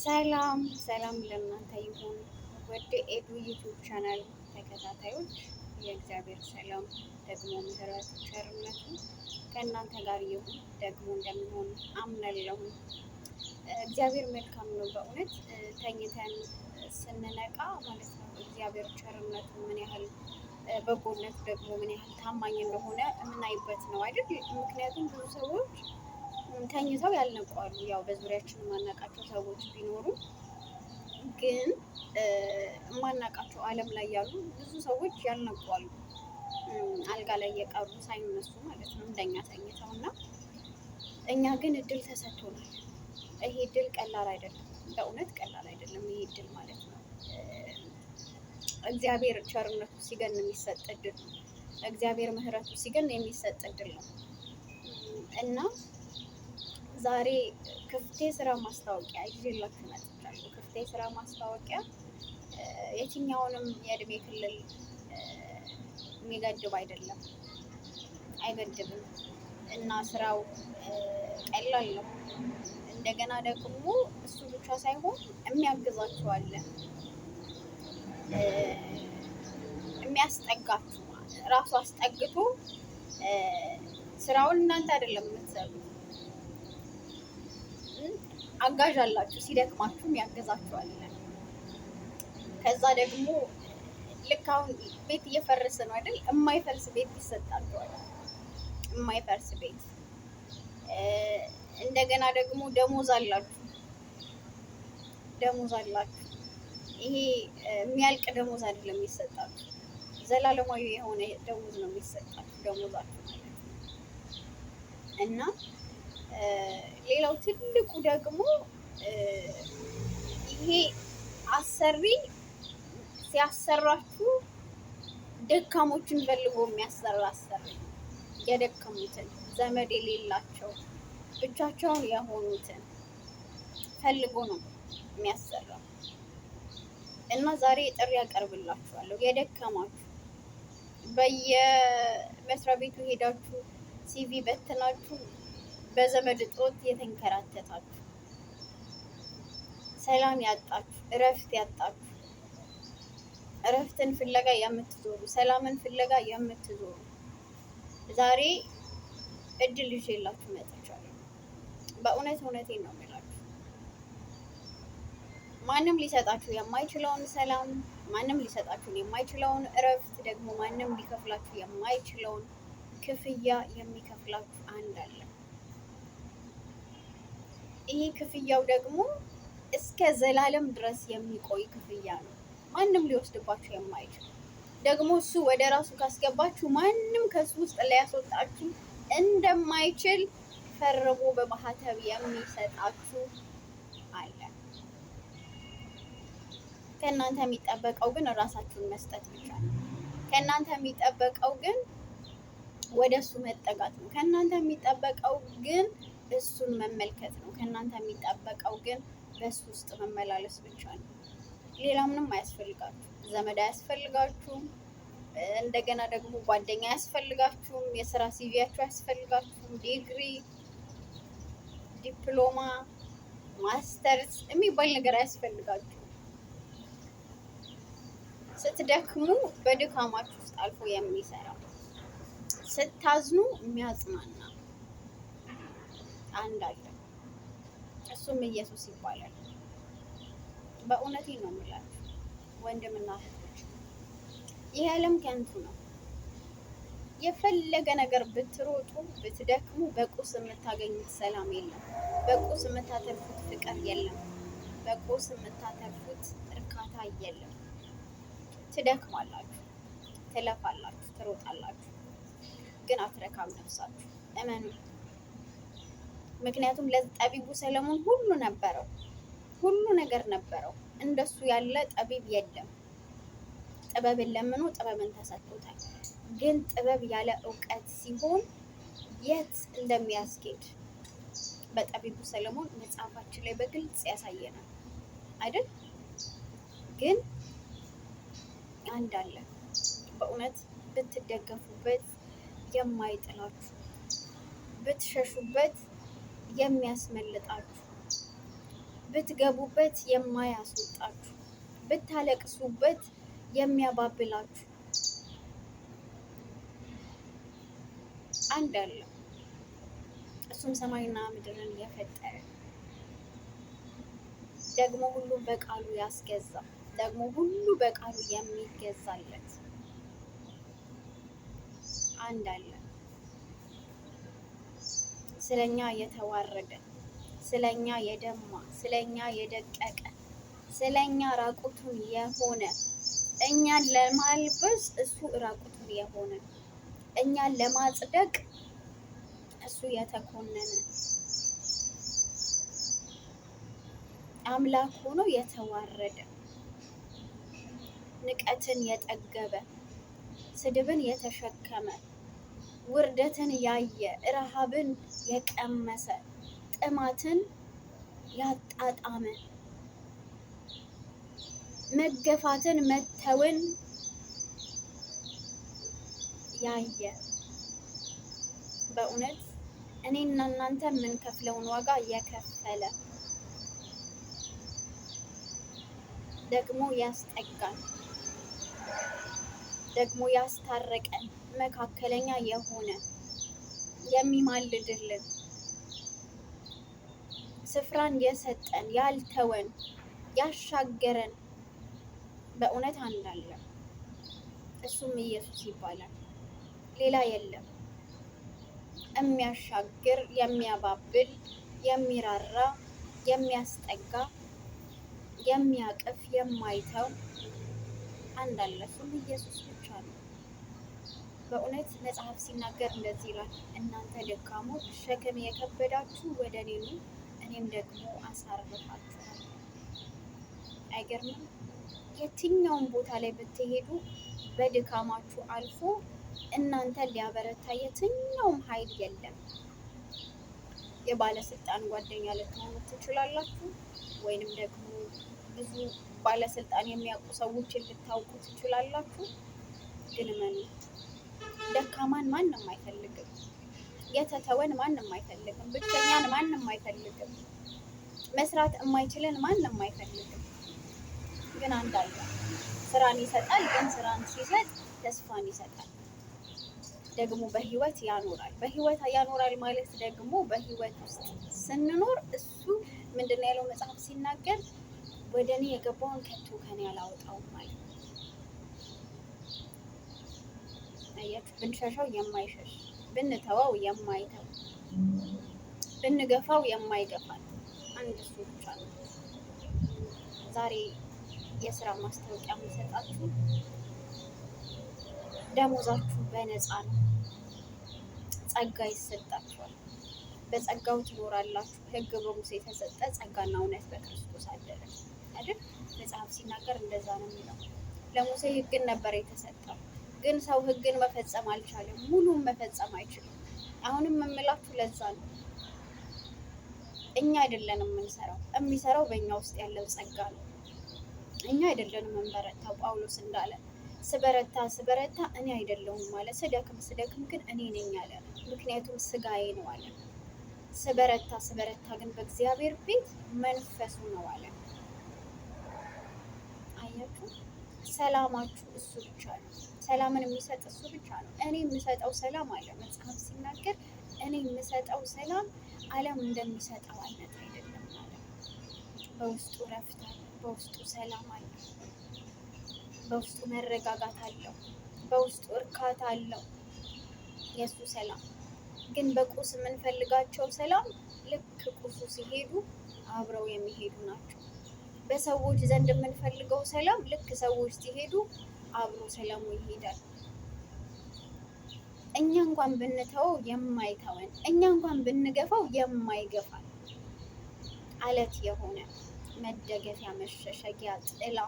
ሰላም ሰላም ለእናንተ ይሁን። ወደ ኤዱ ዩቱብ ቻናል ተከታታዮች የእግዚአብሔር ሰላም ደግሞ ምሕረቱ ቸርነቱ ከእናንተ ጋር ይሁን። ደግሞ እንደሚሆን አምናለሁ። እግዚአብሔር መልካም ነው። በእውነት ተኝተን ስንነቃ ማለት ነው እግዚአብሔር ቸርነቱ ምን ያህል በጎነቱ ደግሞ ምን ያህል ታማኝ እንደሆነ የምናይበት ነው አይደል? ምክንያቱም ብዙ ሰዎች ተኝተው ያልነቋሉ። ያው በዙሪያችን የማናውቃቸው ሰዎች ቢኖሩ ግን የማናውቃቸው ዓለም ላይ ያሉ ብዙ ሰዎች ያልነቋሉ። አልጋ ላይ የቀሩ ሳይነሱ ማለት ነው እንደኛ ተኝተው እና እኛ ግን እድል ተሰጥቶናል። ይሄ እድል ቀላል አይደለም፣ በእውነት ቀላል አይደለም። ይሄ እድል ማለት ነው እግዚአብሔር ቸርነቱ ሲገን የሚሰጥ እድል ነው። እግዚአብሔር ምሕረቱ ሲገን የሚሰጥ እድል ነው እና ዛሬ ክፍት የስራ ማስታወቂያ ይዤላችሁ መጥቻለሁ። ክፍት የስራ ማስታወቂያ የትኛውንም የእድሜ ክልል የሚገድብ አይደለም፣ አይገድብም እና ስራው ቀላል ነው። እንደገና ደግሞ እሱ ብቻ ሳይሆን የሚያግዛችሁ አለ፣ የሚያስጠጋችሁ ራሱ አስጠግቶ ስራውን እናንተ አይደለም የምትሰሩት፣ አጋዥ አላችሁ። ሲደክማችሁም ያገዛችኋል። ከዛ ደግሞ ልክ አሁን ቤት እየፈረሰ ነው አይደል? የማይፈርስ ቤት ይሰጣችኋል። የማይፈርስ ቤት እንደገና ደግሞ ደሞዝ አላችሁ። ደሞዝ አላችሁ። ይሄ የሚያልቅ ደሞዝ አይደለም የሚሰጣችሁ፣ ዘላለማዊ የሆነ ደሞዝ ነው የሚሰጣችሁ ደሞዛችሁ ማለት ነው። እና ሌላው ትልቁ ደግሞ ይሄ አሰሪ ሲያሰራችሁ ደካሞችን ፈልጎ የሚያሰራ አሰሪ፣ የደከሙትን ዘመድ የሌላቸው ብቻቸውን የሆኑትን ፈልጎ ነው የሚያሰራው። እና ዛሬ ጥሪ ያቀርብላችኋለሁ። የደከማችሁ በየመስሪያ ቤቱ ሄዳችሁ ሲቪ በትናችሁ በዘመድ እጦት የተንከራተታችሁ፣ ሰላም ያጣችሁ፣ እረፍት ያጣችሁ፣ እረፍትን ፍለጋ የምትዞሩ፣ ሰላምን ፍለጋ የምትዞሩ ዛሬ እድል ይዤላችሁ መጥቻለሁ። በእውነት እውነቴን ነው የምላችሁ። ማንም ሊሰጣችሁ የማይችለውን ሰላም፣ ማንም ሊሰጣችሁ የማይችለውን እረፍት፣ ደግሞ ማንም ሊከፍላችሁ የማይችለውን ክፍያ የሚከፍላችሁ አንድ አለ። ይሄ ክፍያው ደግሞ እስከ ዘላለም ድረስ የሚቆይ ክፍያ ነው። ማንም ሊወስድባችሁ የማይችል ደግሞ እሱ ወደ ራሱ ካስገባችሁ ማንም ከሱ ውስጥ ሊያስወጣችሁ እንደማይችል ፈርሞ በማህተብ የሚሰጣችሁ አለ። ከእናንተ የሚጠበቀው ግን ራሳችሁን መስጠት ብቻ ነው። ከእናንተ የሚጠበቀው ግን ወደ እሱ መጠጋት ነው። ከእናንተ የሚጠበቀው ግን እሱን መመልከት ነው። ከእናንተ የሚጠበቀው ግን በእሱ ውስጥ መመላለስ ብቻ ነው። ሌላ ምንም አያስፈልጋችሁም። ዘመድ አያስፈልጋችሁም። እንደገና ደግሞ ጓደኛ አያስፈልጋችሁም። የስራ ሲቪያችሁ አያስፈልጋችሁም። ዲግሪ፣ ዲፕሎማ፣ ማስተርስ የሚባል ነገር አያስፈልጋችሁም። ስትደክሙ በድካማችሁ ውስጥ አልፎ የሚሰራ፣ ስታዝኑ የሚያጽናና አንድ አለ። እሱም ኢየሱስ ይባላል። በእውነቴን ነው የምላችሁ ወንድምና እህቶች፣ ይህ ዓለም ከንቱ ነው። የፈለገ ነገር ብትሮጡ ብትደክሙ በቁስ የምታገኙት ሰላም የለም። በቁስ የምታተርፉት ፍቅር የለም። በቁስ የምታተርፉት እርካታ የለም። ትደክማላችሁ፣ ትለፋላችሁ፣ ትሮጣላችሁ፣ ግን አትረካም ነፍሳችሁ። እመኑ። ምክንያቱም ለጠቢቡ ሰለሞን ሁሉ ነበረው፣ ሁሉ ነገር ነበረው። እንደሱ ያለ ጠቢብ የለም። ጥበብን ለምኖ ጥበብን ተሰጥቶታል። ግን ጥበብ ያለ እውቀት ሲሆን የት እንደሚያስኬድ በጠቢቡ ሰለሞን መጽሐፋችን ላይ በግልጽ ያሳየናል አይደል? ግን አንድ አለ በእውነት ብትደገፉበት የማይጥላችሁ፣ ብትሸሹበት የሚያስመልጣችሁ፣ ብትገቡበት የማያስወጣችሁ፣ ብታለቅሱበት የሚያባብላችሁ አንድ አለ። እሱም ሰማይና ምድርን የፈጠረ ደግሞ ሁሉ በቃሉ ያስገዛ ደግሞ ሁሉ በቃሉ የሚገዛለት አንድ አለ። ስለኛ የተዋረደ፣ ስለኛ የደማ፣ ስለኛ የደቀቀ፣ ስለኛ ራቁቱን የሆነ፣ እኛን ለማልበስ እሱ ራቁቱን የሆነ፣ እኛን ለማጽደቅ እሱ የተኮነነ አምላክ ሆኖ የተዋረደ፣ ንቀትን የጠገበ፣ ስድብን የተሸከመ፣ ውርደትን ያየ፣ ረሃብን የቀመሰ፣ ጥማትን ያጣጣመ፣ መገፋትን መተውን ያየ፣ በእውነት እኔና እናንተ የምንከፍለውን ዋጋ የከፈለ፣ ደግሞ ያስጠጋን፣ ደግሞ ያስታረቀን፣ መካከለኛ የሆነ የሚማልድልን፣ ስፍራን የሰጠን፣ ያልተወን፣ ያሻገረን በእውነት አንድ አለ። እሱም ኢየሱስ ይባላል። ሌላ የለም። የሚያሻግር፣ የሚያባብል፣ የሚራራ፣ የሚያስጠጋ፣ የሚያቅፍ፣ የማይተው አንድ አለ። እሱም ኢየሱስ ብቻ ነው። በእውነት መጽሐፍ ሲናገር እንደዚህ ይላል፣ እናንተ ደካሞች ሸክም የከበዳችሁ ወደ እኔ ኑ፣ እኔም ደግሞ አሳርፋችኋለሁ። አይገርምም? የትኛውን ቦታ ላይ ብትሄዱ በድካማችሁ አልፎ እናንተን ሊያበረታ የትኛውም ኃይል የለም። የባለስልጣን ጓደኛ ልትሆኑ ትችላላችሁ፣ ወይንም ደግሞ ብዙ ባለስልጣን የሚያውቁ ሰዎችን ልታውቁ ትችላላችሁ። ግን መኑ ደካማን ማንም አይፈልግም። የተተወን ማንም አይፈልግም። ብቸኛን ማንም አይፈልግም። መስራት የማይችልን ማንም አይፈልግም። ግን አንድ አለ። ስራን ይሰጣል። ግን ስራን ሲሰጥ ተስፋን ይሰጣል። ደግሞ በህይወት ያኖራል። በህይወት ያኖራል ማለት ደግሞ በህይወት ውስጥ ስንኖር እሱ ምንድን ነው ያለው መጽሐፍ ሲናገር፣ ወደ እኔ የገባውን ከቶ ከኔ አላወጣውም ማለት ነው። አያችሁ፣ ብንሸሸው የማይሸሽ፣ ብንተወው የማይተው፣ ብንገፋው የማይገፋል አንድ እሱ ብቻ ነው። ዛሬ የስራ ማስታወቂያ የምሰጣችሁ ደሞዛችሁ በነፃ ነው። ጸጋ ይሰጣችኋል። በጸጋው ትኖራላችሁ። ሕግ በሙሴ የተሰጠ ጸጋና እውነት በክርስቶስ አደረ አይደል? መጽሐፍ ሲናገር እንደዛ ነው የሚለው። ለሙሴ ሕግን ነበር የተሰጠው፣ ግን ሰው ሕግን መፈጸም አልቻለም። ሙሉም መፈጸም አይችልም። አሁንም የምላችሁ ለዛ ነው። እኛ አይደለንም የምንሰራው፣ የሚሰራው በእኛ ውስጥ ያለው ጸጋ ነው። እኛ አይደለንም የምንበረታው። ጳውሎስ እንዳለ ስበረታ እኔ አይደለሁም ማለት፣ ስደክም ግን እኔ ነኝ አለ። ምክንያቱም ስጋዬ ነው አለ። ስበረታ ግን በእግዚአብሔር ቤት መንፈሱ ነው አለ። አያችሁ፣ ሰላማችሁ እሱ ብቻ ነው። ሰላምን የሚሰጥ እሱ ብቻ ነው። እኔ የምሰጠው ሰላም አለ መጽሐፍ ሲናገር፣ እኔ የምሰጠው ሰላም ዓለም እንደሚሰጠው አይነት አይደለም አለ። በውስጡ ረፍት አለ፣ በውስጡ ሰላም አለ፣ በውስጡ መረጋጋት አለው፣ በውስጡ እርካታ አለው የእሱ ሰላም። ግን በቁስ የምንፈልጋቸው ሰላም ልክ ቁሱ ሲሄዱ አብረው የሚሄዱ ናቸው። በሰዎች ዘንድ የምንፈልገው ሰላም ልክ ሰዎች ሲሄዱ አብሮ ሰላሙ ይሄዳል። እኛ እንኳን ብንተወው የማይተወን፣ እኛ እንኳን ብንገፋው የማይገፋን አለት የሆነ መደገፊያ፣ መሸሸጊያ፣ ጥላ፣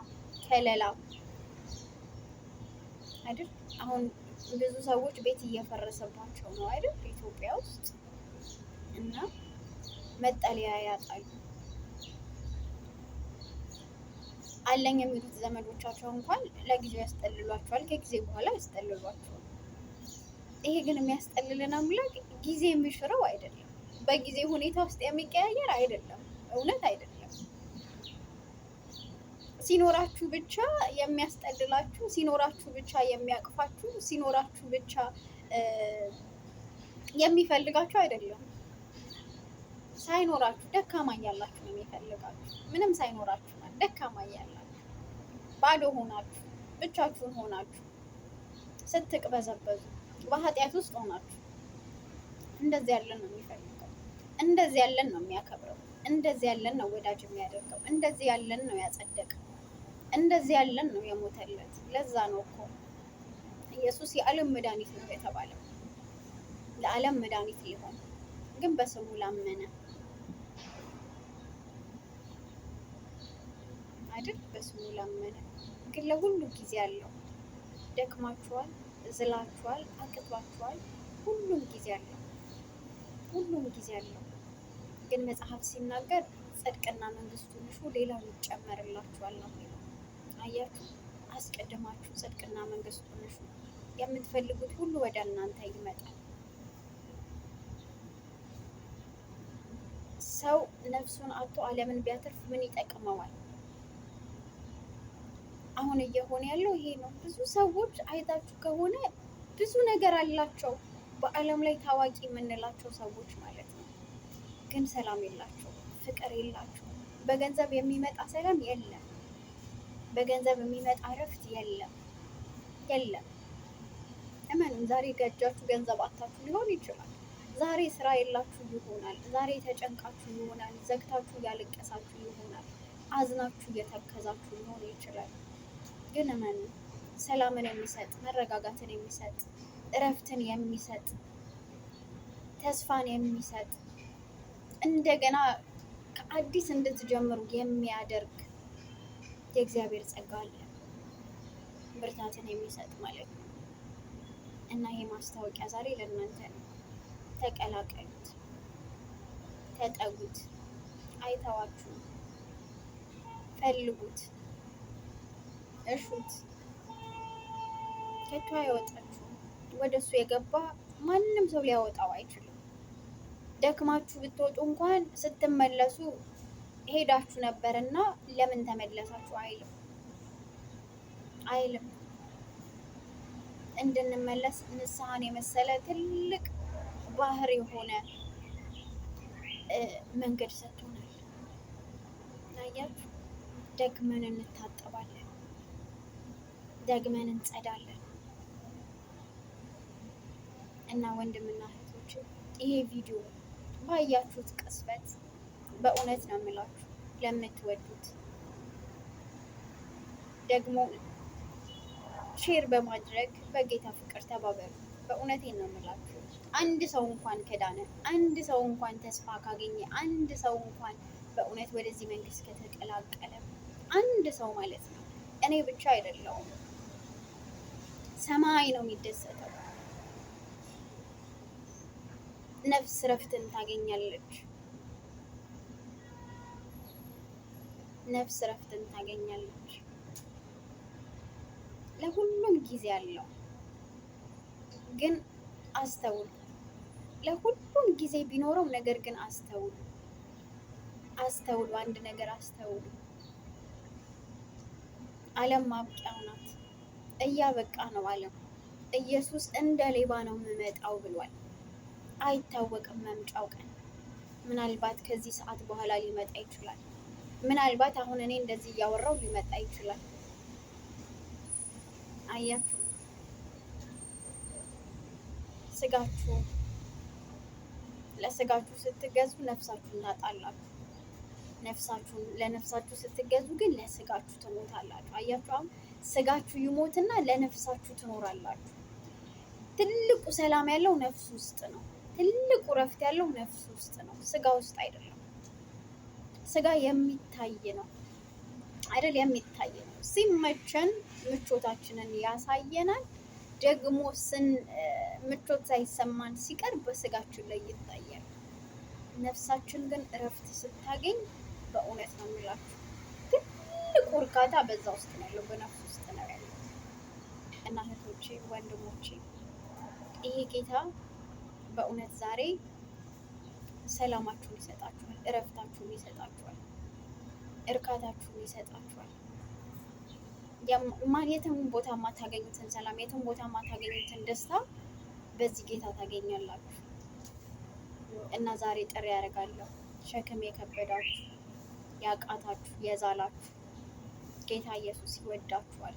ከለላ አይደል? አሁን ብዙ ሰዎች ቤት እየፈረሰባቸው ነው አይደል? ኢትዮጵያ ውስጥ እና መጠለያ ያጣሉ። አለኝ የሚሉት ዘመዶቻቸው እንኳን ለጊዜው ያስጠልሏቸዋል፣ ከጊዜ በኋላ ያስጠልሏቸዋል። ይሄ ግን የሚያስጠልልን አምላክ ጊዜ የሚሽረው አይደለም፣ በጊዜ ሁኔታ ውስጥ የሚቀያየር አይደለም፣ እውነት አይደለም። ሲኖራችሁ ብቻ የሚያስጠልላችሁ፣ ሲኖራችሁ ብቻ የሚያቅፋችሁ፣ ሲኖራችሁ ብቻ የሚፈልጋችሁ አይደለም። ሳይኖራችሁ ደካማ እያላችሁ ነው የሚፈልጋችሁ። ምንም ሳይኖራችሁ ማለት ደካማ እያላችሁ ባዶ ሆናችሁ ብቻችሁን ሆናችሁ ስትቅበዘበዙ በኃጢአት ውስጥ ሆናችሁ እንደዚህ ያለን ነው የሚፈልገው። እንደዚህ ያለን ነው የሚያከብረው። እንደዚህ ያለን ነው ወዳጅ የሚያደርገው። እንደዚህ ያለን ነው ያጸደቀው። እንደዚህ ያለን ነው የሞተለት። ለዛ ነው እኮ ኢየሱስ የዓለም መድኃኒት ነው የተባለው። ለዓለም መድኃኒት ሊሆን ግን በስሙ ላመነ አይደል? በስሙ ላመነ ግን ለሁሉ ጊዜ አለው። ደክማችኋል፣ ዝላችኋል፣ አቅቷችኋል። ሁሉም ጊዜ አለው። ሁሉም ጊዜ አለው። ግን መጽሐፍ ሲናገር ጽድቅና መንግስቱን እሹ ሌላው ይጨመርላችኋል ነው የሚለው። አያችሁ፣ አስቀድማችሁ ጽድቅና መንግስቱን እሹ፣ የምትፈልጉት ሁሉ ወደ እናንተ ይመጣል። ሰው ነፍሱን አጥቶ ዓለምን ቢያተርፍ ምን ይጠቅመዋል? አሁን እየሆነ ያለው ይሄ ነው። ብዙ ሰዎች አይታችሁ ከሆነ ብዙ ነገር አላቸው፣ በዓለም ላይ ታዋቂ የምንላቸው ሰዎች ማለት ነው። ግን ሰላም የላቸው፣ ፍቅር የላቸው። በገንዘብ የሚመጣ ሰላም የለም። በገንዘብ የሚመጣ እረፍት የለም። እመኑም ዛሬ ገጃችሁ ገንዘብ አታችሁ ሊሆን ይችላል። ዛሬ ስራ የላችሁ ይሆናል። ዛሬ ተጨንቃችሁ ይሆናል። ዘግታችሁ እያለቀሳችሁ ይሆናል። አዝናችሁ እየተከዛችሁ ሊሆን ይችላል። ግን እመኑ፣ ሰላምን የሚሰጥ መረጋጋትን የሚሰጥ እረፍትን የሚሰጥ ተስፋን የሚሰጥ እንደገና ከአዲስ እንድትጀምሩ የሚያደርግ የእግዚአብሔር ጸጋ አለ። ብርታትን የሚሰጥ ማለት ነው። እና ይሄ ማስታወቂያ ዛሬ ለእናንተ ነው። ተቀላቀሉት፣ ተጠጉት፣ አይተዋችሁ፣ ፈልጉት፣ እሹት። ከቶ አይወጣችሁ። ወደ እሱ የገባ ማንም ሰው ሊያወጣው አይችልም። ደክማችሁ ብትወጡ እንኳን ስትመለሱ ሄዳችሁ ነበርና ለምን ተመለሳችሁ አይልም። እንድንመለስ ንስሐን የመሰለ ትልቅ ባህር የሆነ መንገድ ሰጥቶናል። አያችሁ፣ ደግመን እንታጠባለን፣ ደግመን እንጸዳለን። እና ወንድምና እህቶች ይሄ ቪዲዮ ባያችሁት ቅጽበት በእውነት ነው የምላችሁ ለምትወዱት ደግሞ ሼር በማድረግ በጌታ ፍቅር ተባበሩ። በእውነቴን ነው የምላችሁ። አንድ ሰው እንኳን ከዳነ፣ አንድ ሰው እንኳን ተስፋ ካገኘ፣ አንድ ሰው እንኳን በእውነት ወደዚህ መንግስት ከተቀላቀለ፣ አንድ ሰው ማለት ነው፣ እኔ ብቻ አይደለሁም፣ ሰማይ ነው የሚደሰተው። ነፍስ ረፍትን ታገኛለች። ነፍስ ረፍትን ታገኛለች። ለሁሉም ጊዜ አለው። ግን አስተውሉ። ለሁሉም ጊዜ ቢኖረው ነገር ግን አስተውሉ። አንድ ነገር አስተውሉ። ዓለም ማብቂያው ናት። እያበቃ ነው ዓለም። ኢየሱስ እንደ ሌባ ነው የምመጣው ብሏል። አይታወቅም መምጫው ቀን። ምናልባት ከዚህ ሰዓት በኋላ ሊመጣ ይችላል። ምናልባት አሁን እኔ እንደዚህ እያወራው ሊመጣ ይችላል። አያችሁ፣ ስጋችሁ ለስጋችሁ ስትገዙ ነፍሳችሁን ታጣላችሁ። ለነፍሳችሁ ስትገዙ ግን ለስጋችሁ ትሞታላችሁ። አያችሁ፣ አሁን ስጋችሁ ይሞትና ለነፍሳችሁ ትኖራላችሁ። ትልቁ ሰላም ያለው ነፍስ ውስጥ ነው። ትልቁ ረፍት ያለው ነፍስ ውስጥ ነው፣ ስጋ ውስጥ አይደለም። ስጋ የሚታይ ነው አይደል? የሚታይ ነው። ሲመቸን ምቾታችንን ያሳየናል። ደግሞ ምቾት ሳይሰማን ሲቀር በስጋችን ላይ ይታያል። ነፍሳችን ግን እረፍት ስታገኝ በእውነት ነው የምላችሁ ትልቁ እርካታ በዛ ውስጥ ነው ያለው፣ በነፍስ ውስጥ ነው ያለው። እና እህቶቼ፣ ወንድሞቼ ይሄ ጌታ በእውነት ዛሬ ሰላማችሁን ይሰጣችኋል፣ እረፍታችሁን ይሰጣችኋል፣ እርካታችሁን ይሰጣችኋል። የትም ቦታ የማታገኙትን ሰላም፣ የትም ቦታ የማታገኙትን ደስታ በዚህ ጌታ ታገኛላችሁ። እና ዛሬ ጥሪ ያደርጋለሁ፣ ሸክም የከበዳችሁ ያቃታችሁ፣ የዛላችሁ ጌታ ኢየሱስ ይወዳችኋል።